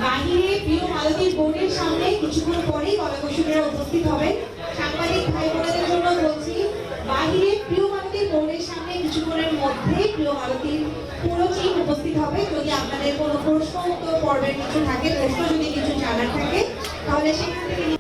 বাহিরে প্রিয় মালতীর বোর্ডের সামনে কিছুক্ষণ পরেই গলাকৌশলীরা উপস্থিত হবেন। সাংবাদিক ভাই বোনেদের জন্য বলছি, বাহিরে প্রিয় মালতীর বোর্ডের সামনে কিছুক্ষণের মধ্যে প্রিয় মালতীর পুরো টিম উপস্থিত হবে। যদি আপনাদের কোনো প্রশ্ন উত্তর পর্বের কিছু থাকে, প্রশ্ন যদি কিছু জানার থাকে, তাহলে সেখান থেকে